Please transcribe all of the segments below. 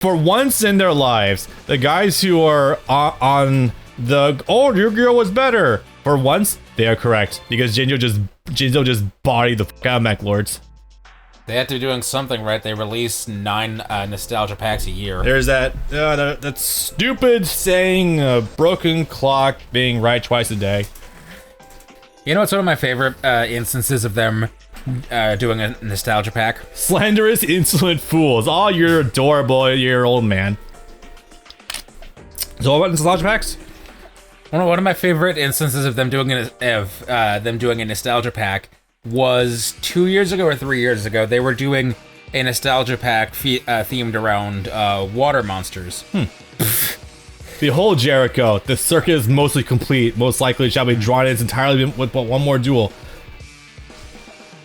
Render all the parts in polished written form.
For once in their lives, the guys who are on the your girl was better. For once, they are correct because Jinzo just bodied the fuck out of Mech Lords. They had to be doing something right. They release 9 nostalgia packs a year. There's that stupid saying, broken clock being right twice a day. You know what's one of my favorite instances of them doing a nostalgia pack? Slanderous, insolent fools. Oh, you're adorable, you're old man. So what about nostalgia packs? One of my favorite instances of them doing a nostalgia pack was 2 years ago or 3 years ago. They were doing a nostalgia pack themed around water monsters. Behold, Jericho, the circuit is mostly complete. Most likely it shall be drawn in its entirely with but one more duel.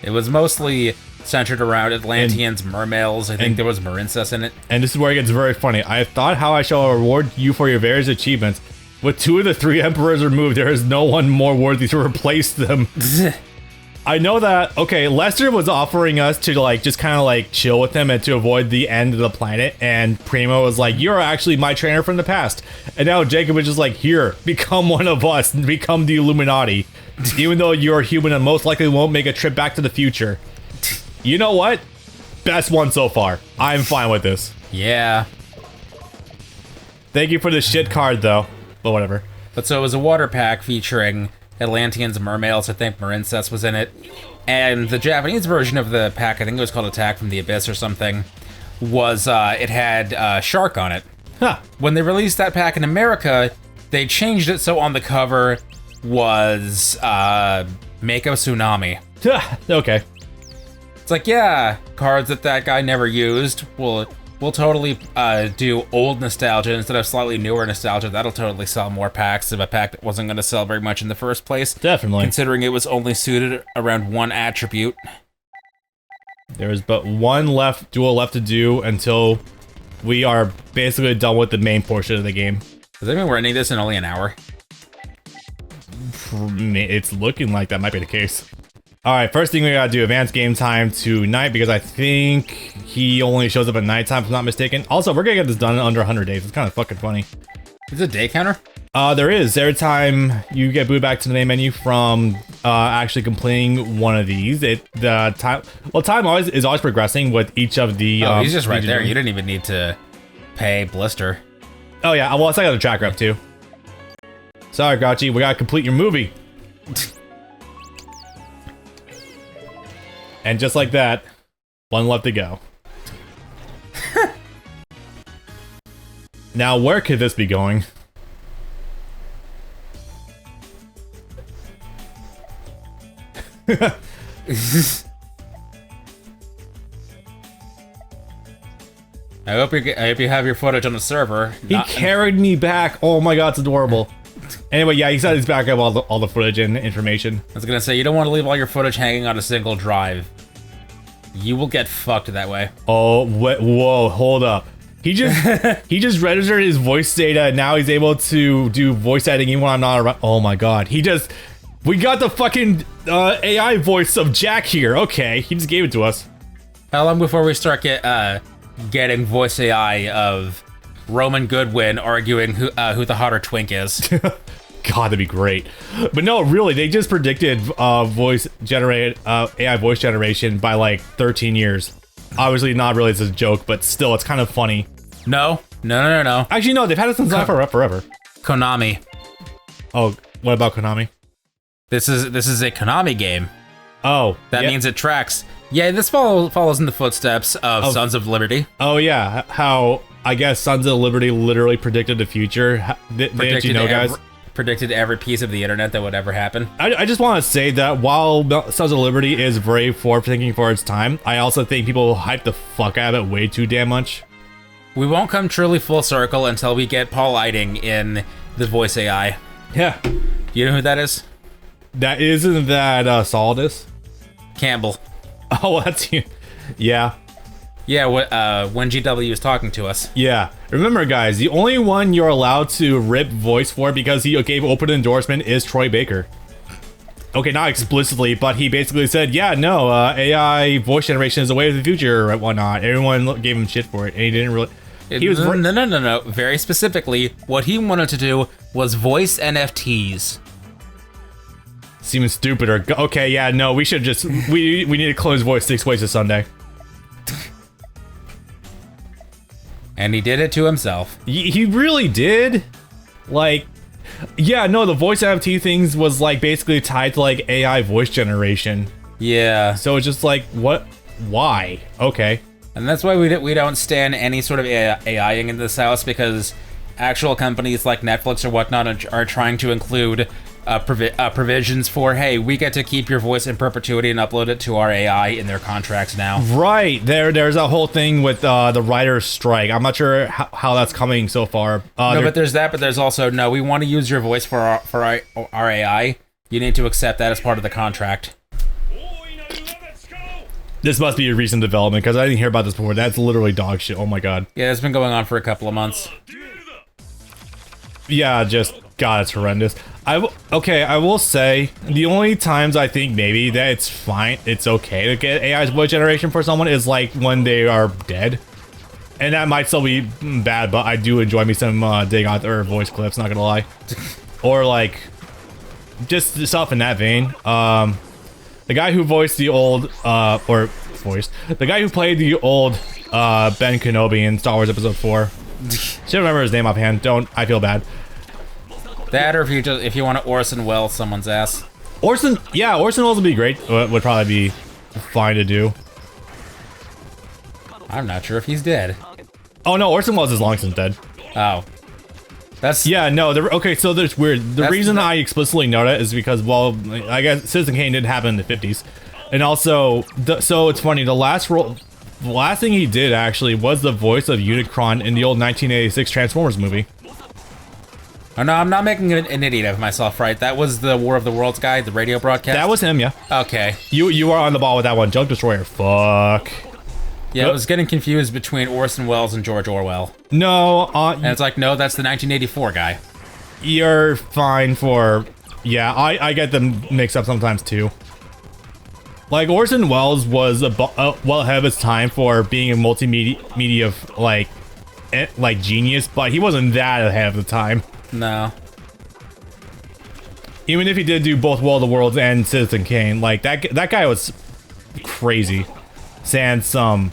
It was mostly centered around Atlanteans, mermaids. I think there was Marincess in it. And this is where it gets very funny. I have thought how I shall reward you for your various achievements. With 2 of the 3 emperors removed, there is no one more worthy to replace them. I know that, okay, Lester was offering us to, like, just kind of, like, chill with him and to avoid the end of the planet, and Primo was like, you're actually my trainer from the past. And now Jacob is just like, here, become one of us, and become the Illuminati. Even though you're human and most likely won't make a trip back to the future. You know what? Best one so far. I'm fine with this. Yeah. Thank you for the shit card, though. But whatever. But so it was a water pack featuring Atlanteans, mermaids. I think Marincess was in it. And the Japanese version of the pack, I think it was called Attack from the Abyss or something, was, it had shark on it. Huh. When they released that pack in America, they changed it so on the cover was, Mako Tsunami. Okay. It's like, yeah, cards that guy never used. We'll totally do old nostalgia instead of slightly newer nostalgia. That'll totally sell more packs of a pack that wasn't going to sell very much in the first place. Definitely. Considering it was only suited around one attribute. There is but one duel left to do until we are basically done with the main portion of the game. Does that mean we're ending this in only an hour? It's looking like that might be the case. Alright, first thing we gotta do, advance game time to night, because I think he only shows up at nighttime, if I'm not mistaken. Also, we're gonna get this done in under 100 days. It's kind of fucking funny. Is it a day counter? There is. Every time you get booted back to the main menu from actually completing one of these, time is always progressing with each of the... Oh, he's just right there. You didn't even need to pay Blister. Oh yeah, well, it's like the tracker up too. Sorry, Grouchy, we gotta complete your movie. And just like that, one left to go. Now, where could this be going? I hope you have your footage on the server. He carried me back. Oh my god, it's adorable. Anyway, yeah, he said he's back up all the footage and information. I was gonna say, you don't want to leave all your footage hanging on a single drive. You will get fucked that way. Oh, whoa, hold up. He just registered his voice data, and now he's able to do voice editing even when I'm not around. Oh my god, we got the fucking AI voice of Jack here. Okay, he just gave it to us. How long before we start getting voice AI of Roman Goodwin arguing who the hotter twink is? God, that'd be great. But no, really, they just predicted AI voice generation by like 13 years. Obviously, not really as a joke, but still, it's kind of funny. No. Actually, no, they've had it since forever. Konami. Oh, what about Konami? This is a Konami game. Oh, that means it tracks. Yeah, this follows in the footsteps of Sons of Liberty. Oh yeah, how I guess Sons of Liberty literally predicted the future. Did you know, guys? Predicted every piece of the internet that would ever happen. I just want to say that while Sons of Liberty is very forward-thinking for its time, I also think people hype the fuck out of it way too damn much. We won't come truly full circle until we get Paul Eiding in the voice AI. Yeah. You know who that is? Isn't that Solidus? Campbell. Oh, that's you. Yeah. Yeah, when GW is talking to us. Yeah. Remember, guys, the only one you're allowed to rip voice for because he gave open endorsement is Troy Baker. Okay, not explicitly, but he basically said, yeah, no, AI voice generation is the way of the future and whatnot. Everyone gave him shit for it, and he didn't really... He was no. Very specifically, what he wanted to do was voice NFTs. Seems stupid. Or okay, yeah, no, we should just we need to close voice 6 ways to Sunday. And he did it to himself. He really did. Like, yeah, no, the voice NFT things was like basically tied to like AI voice generation. Yeah. So it's just like, what? Why? Okay. And that's why we don't stand any sort of AIing in this house, because actual companies like Netflix or whatnot are trying to include provisions for, hey, we get to keep your voice in perpetuity and upload it to our AI in their contracts now. Right. There's a whole thing with the writer's strike. I'm not sure how that's coming so far. No, but there's that, but there's also, no, we want to use your voice for our AI. You need to accept that as part of the contract. This must be a recent development, because I didn't hear about this before. That's literally dog shit. Oh my god. Yeah, it's been going on for a couple of months. Yeah, just, god, it's horrendous. Okay, I will say, the only times I think maybe that it's fine, it's okay to get AI's voice generation for someone is like when they are dead. And that might still be bad, but I do enjoy me some Dig Out their voice clips, not gonna lie. Or like, just stuff in that vein. The guy who voiced the old, the guy who played the old Ben Kenobi in Star Wars Episode 4. Should remember his name offhand. I feel bad. That, or if you want to Orson Welles someone's ass. Orson Welles would be great. Would probably be fine to do. I'm not sure if he's dead. Oh no, Orson Welles is long since dead. Oh. That's... Yeah, no, okay, so there's weird. The reason I explicitly know that is because, well, I guess Citizen Kane did happen in the 50s. And also, so it's funny, the last thing he did, actually, was the voice of Unicron in the old 1986 Transformers movie. Oh no, I'm not making an idiot of myself, right? That was the War of the Worlds guy, the radio broadcast? That was him, yeah. Okay. You are on the ball with that one. Junk Destroyer, fuck. Yeah, I was getting confused between Orson Welles and George Orwell. No, and it's like, no, that's the 1984 guy. You're fine for... Yeah, I get them mixed up sometimes, too. Like, Orson Welles was well ahead of his time for being a multimedia, like, genius, but he wasn't that ahead of the time. No. Even if he did do both War of the Worlds and Citizen Kane, like, that guy was crazy. Sans some,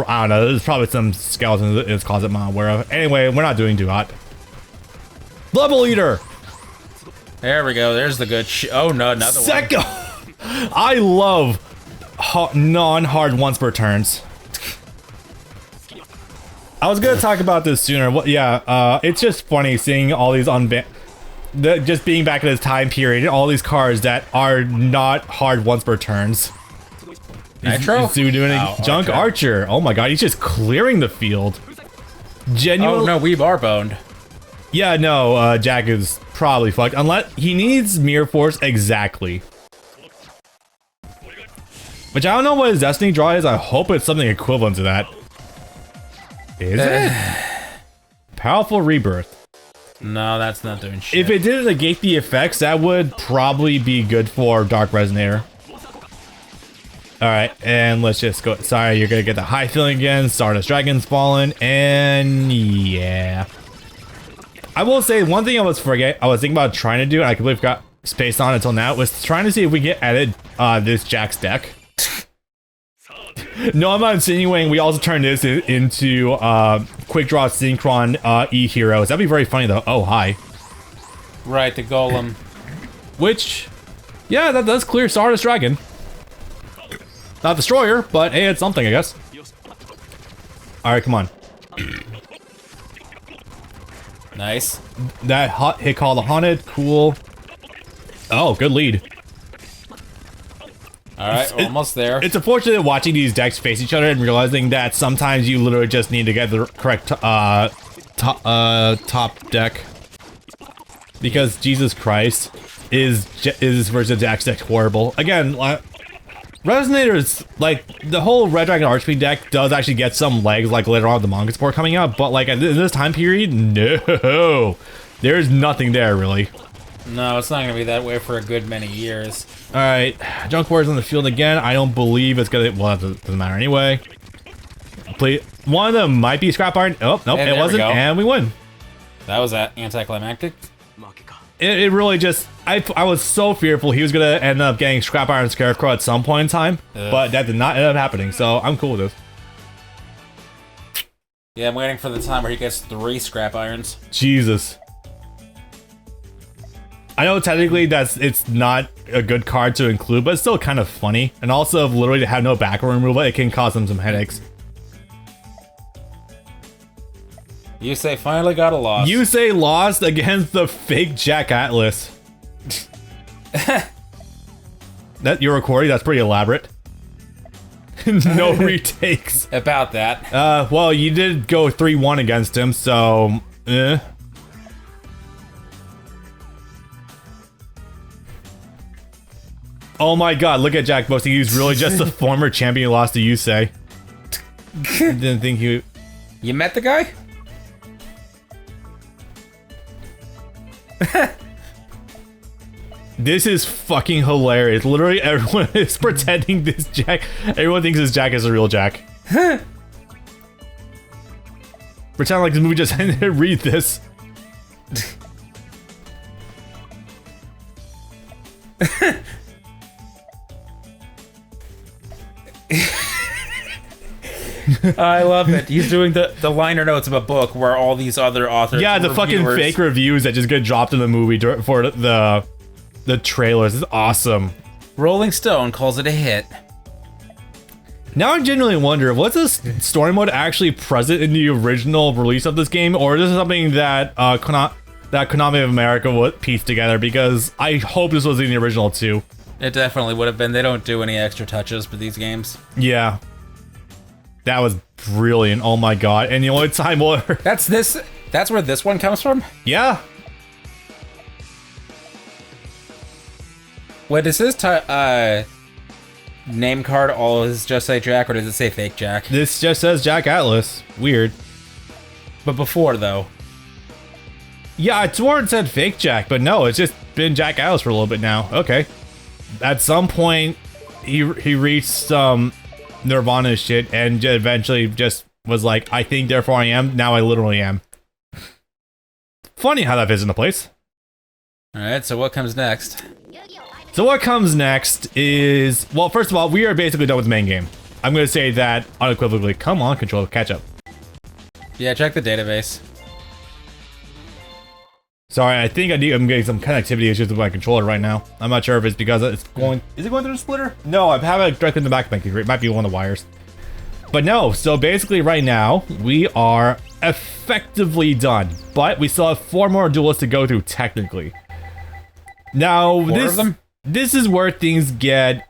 I don't know, there's probably some skeletons in his closet I'm not aware of. Anyway, we're not doing too hot. Level Eater! There we go, there's the good oh no, another one. I love non-hard once per turns. I was gonna talk about this sooner. It's just funny seeing all these just being back in this time period, all these cars that are not hard once per turns. Nitro? He's doing Junk Archer. Oh my god, he's just clearing the field. Genuinely. Oh no, we bar boned. Yeah, no, Jack is probably fucked. Unless he needs Mirror Force exactly. Which I don't know what his Destiny draw is. I hope it's something equivalent to that. Is it? Powerful Rebirth. No, that's not doing shit. If it didn't negate the effects, that would probably be good for Dark Resonator. Alright, and let's just go. Sorry, you're gonna get the high feeling again. Stardust Dragon's fallen, and yeah. I will say one thing I was thinking about trying to do, and I completely forgot space on until now, was trying to see if we can edit this Jack's deck. No, I'm not insinuating we also turn this into Quick Draw Synchron E-Heroes. That'd be very funny though. Oh, hi. Right, the Golem. Which, yeah, that does clear Stardust Dragon. Not Destroyer, but hey, it's something, I guess. Alright, come on. Nice. That hot hit call the Haunted, cool. Oh, good lead. Alright, almost there. It's unfortunate watching these decks face each other and realizing that sometimes you literally just need to get the correct top deck. Because Jesus Christ is versus Jack's deck horrible. Again, Resonators, like, the whole Red Dragon Archfiend deck does actually get some legs, like, later on the manga support coming out, but, like, in this time period, no. There's nothing there, really. No, it's not gonna be that way for a good many years. Alright, Junk Warrior's on the field again. I don't believe it's gonna, well, that doesn't matter anyway. Please. One of them might be scrap iron. Oh, nope, And it there we wasn't. go. And we win. That was anticlimactic. It really just... I was so fearful he was going to end up getting scrap iron Scarecrow at some point in time. But that did not end up happening. So I'm cool with this. Yeah, I'm waiting for the time where he gets 3 scrap irons. Jesus. I know technically it's not a good card to include, but it's still kind of funny. And also, literally to have no background removal, it can cause him some headaches. Yusei finally got a loss. Yusei lost against the fake Jack Atlas. That you're recording? That's pretty elaborate. No retakes. About that. Well, you did go 3-1 against him, so... Oh my god, look at Jack boasting. He was really just a former champion who lost to Yusei. Didn't think he... You met the guy? This is fucking hilarious. Literally everyone is pretending this Jack. Everyone thinks this Jack is a real Jack. Pretend like this movie just ended. Read this. I love it. He's doing the liner notes of a book where all these other authors. Yeah, the fucking fake reviews that just get dropped in the movie for the trailers. It's awesome. Rolling Stone calls it a hit. Now I genuinely wonder, was this story mode actually present in the original release of this game, or is this something that Konami of America would piece together? Because I hope this was in the original too. It definitely would have been. They don't do any extra touches for these games. Yeah. That was brilliant. Oh my god. And the only time where... That's where this one comes from? Yeah. Wait, does his name card always just say Jack, or does it say fake Jack? This just says Jack Atlas. Weird. But before, though. Yeah, I swore it said fake Jack, but no, it's just been Jack Atlas for a little bit now. Okay. At some point, he reached some Nirvana shit and eventually just was like, I think, therefore I am. Now I literally am. Funny how that fits into place. Alright, so what comes next? So what comes next is, well, first of all, we are basically done with the main game. I'm going to say that unequivocally. Come on, controller, catch up. Yeah, check the database. Sorry, I think I'm getting some connectivity issues with my controller right now. I'm not sure if it's because it's going... Is it going through the splitter? No, I have it directly in the back of my computer. It might be one of the wires. But no, so basically right now, we are effectively done. But we still have 4 more duelists to go through, technically. Now, this is where things get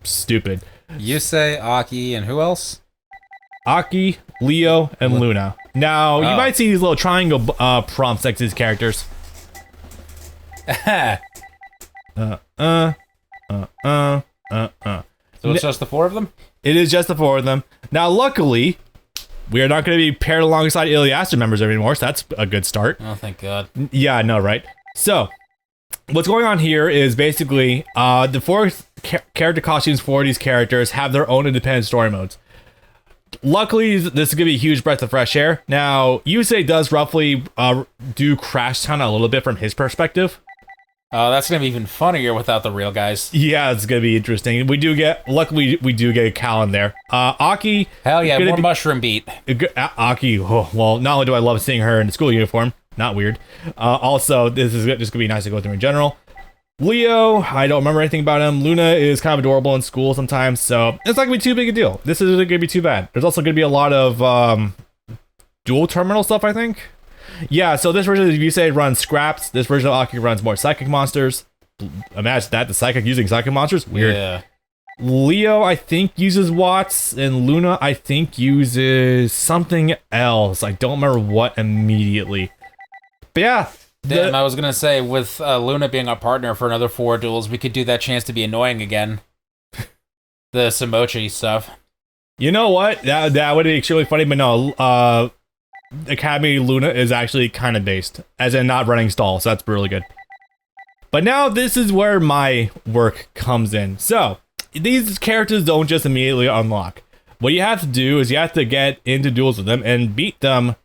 stupid. Yusei, Aki, and who else? Aki, Leo, and Luna. Now, you might see these little triangle prompts next to these characters. So it's just the 4 of them? It is just the 4 of them. Now, luckily, we are not going to be paired alongside Iliaster members anymore, so that's a good start. Oh, thank God. Yeah, I know, right? So, what's going on here is basically the 4 character costumes for these characters have their own independent story modes. Luckily, this is going to be a huge breath of fresh air. Now, Yusei does roughly do Crash Town a little bit from his perspective. Oh, that's going to be even funnier without the real guys. Yeah, it's going to be interesting. Luckily, we do get a Cal in there. Aki. Hell yeah, more mushroom beat. Aki, oh, well, not only do I love seeing her in the school uniform, not weird. Also, this is just going to be nice to go through in general. Leo, I don't remember anything about him. Luna is kind of adorable in school sometimes, so it's not going to be too big a deal. This isn't going to be too bad. There's also going to be a lot of dual terminal stuff, I think. Yeah, so this version of Yusei runs scraps. This version of Aki runs more psychic monsters. Imagine that, the psychic using psychic monsters? Weird. Yeah. Leo, I think, uses Watts, and Luna, I think, uses something else. I don't remember what immediately. But yeah. Damn, I was gonna say, with Luna being our partner for another 4 duels, we could do that chance to be annoying again. The Samochi stuff. You know what? That would be extremely funny, but no, Academy Luna is actually kind of based, as in not running stall, so that's really good. But now this is where my work comes in. So, these characters don't just immediately unlock. What you have to do is you have to get into duels with them and beat them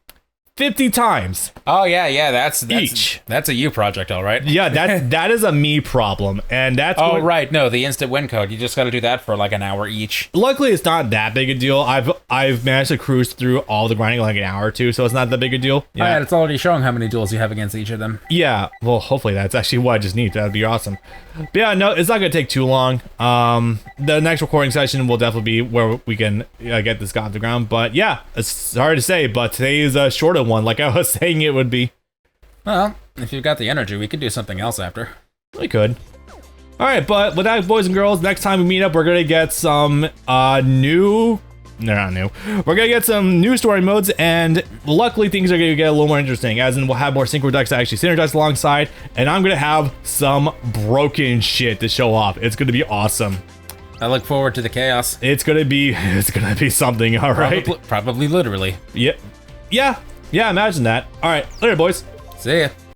50 times. Oh yeah, that's each. That's a you project, all right. Yeah, that is a me problem, and that's right. No, the instant win code. You just got to do that for like an hour each. Luckily, it's not that big a deal. I've managed to cruise through all the grinding in like an hour or two, so it's not that big a deal. Yeah, it's already showing how many duels you have against each of them. Yeah, well, hopefully that's actually what I just need. That'd be awesome. But yeah, no, it's not gonna take too long. The next recording session will definitely be where we can get this guy off the ground. But yeah, it's hard to say, but today is a shorter one, like I was saying it would be. Well, if you've got the energy, we could do something else after. We could. All right, but with that, boys and girls, next time we meet up, we're gonna get some new. They're not new. We're gonna get some new story modes, and luckily things are gonna get a little more interesting, as in we'll have more synchro decks to actually synergize alongside, and I'm gonna have some broken shit to show off. It's gonna be awesome. I look forward to the chaos. It's gonna be something. All right. Probably literally. Yeah. Imagine that. All right, later, boys. See ya.